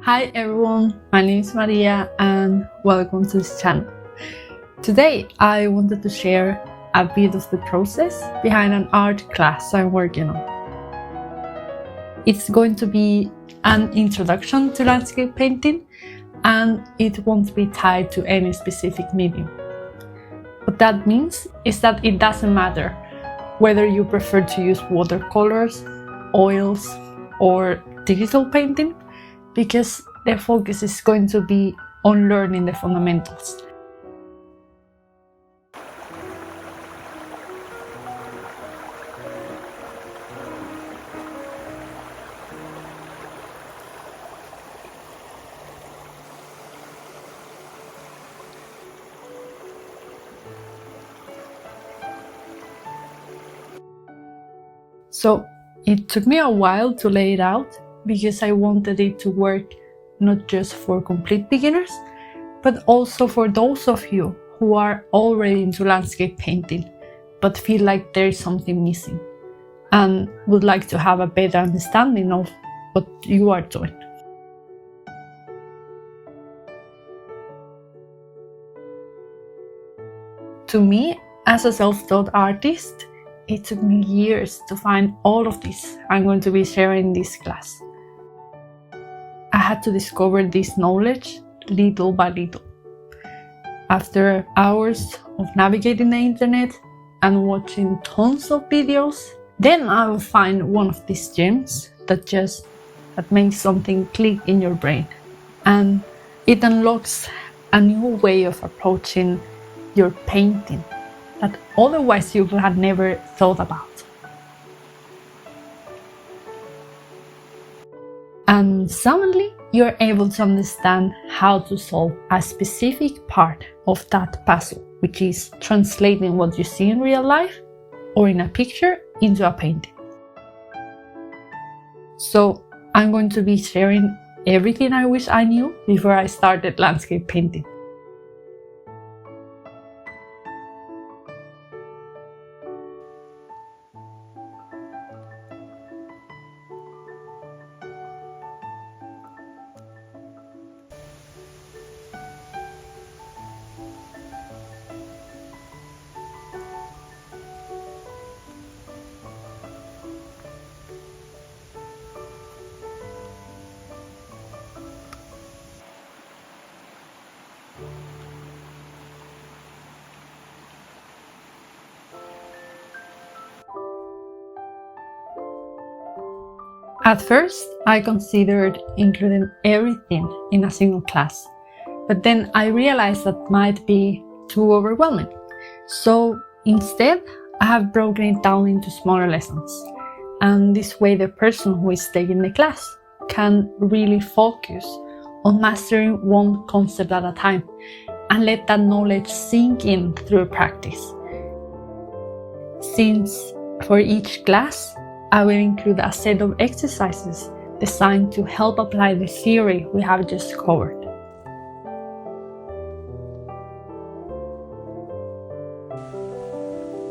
Hi everyone, my name is Maria and welcome to this channel. Today I wanted to share a bit of the process behind an art class I'm working on. It's going to be an introduction to landscape painting and it won't be tied to any specific medium. What that means is that it doesn't matter whether you prefer to use watercolors, oils or digital painting, because the focus is going to be on learning the fundamentals. So it took me a while to lay it out because I wanted it to work not just for complete beginners, but also for those of you who are already into landscape painting, but feel like there is something missing and would like to have a better understanding of what you are doing. To me, as a self-taught artist, it took me years to find all of this I'm going to be sharing in this class. I had to discover this knowledge little by little. After hours of navigating the internet and watching tons of videos, then I will find one of these gems that makes something click in your brain. And it unlocks a new way of approaching your painting that otherwise you had never thought about. And suddenly you're able to understand how to solve a specific part of that puzzle, which is translating what you see in real life or in a picture into a painting. So I'm going to be sharing everything I wish I knew before I started landscape painting. At first, I considered including everything in a single class, but then I realized that might be too overwhelming. So instead, I have broken it down into smaller lessons, and this way the person who is taking the class can really focus on mastering one concept at a time and let that knowledge sink in through practice. Since for each class, I will include a set of exercises designed to help apply the theory we have just covered.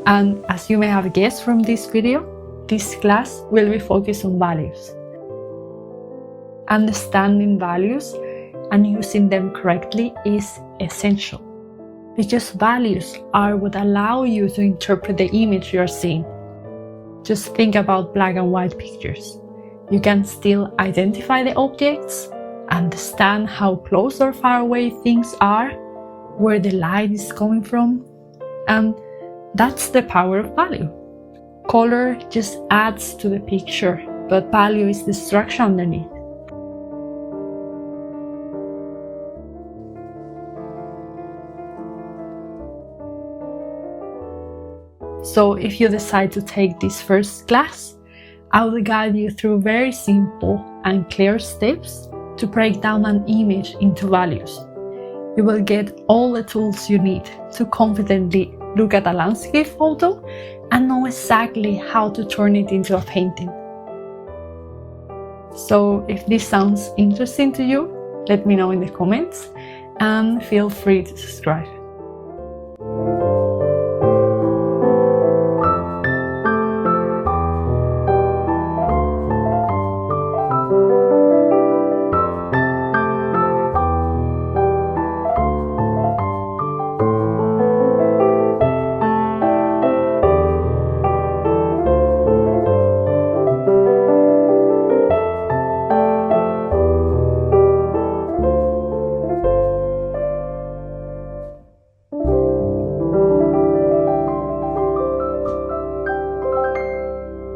And as you may have guessed from this video, this class will be focused on values. Understanding values and using them correctly is essential, because values are what allow you to interpret the image you're seeing. Just think about black and white pictures. You can still identify the objects, understand how close or far away things are, where the light is coming from, and that's the power of value. Color just adds to the picture, but value is the structure underneath. So if you decide to take this first class, I will guide you through very simple and clear steps to break down an image into values. You will get all the tools you need to confidently look at a landscape photo and know exactly how to turn it into a painting. So if this sounds interesting to you, let me know in the comments and feel free to subscribe.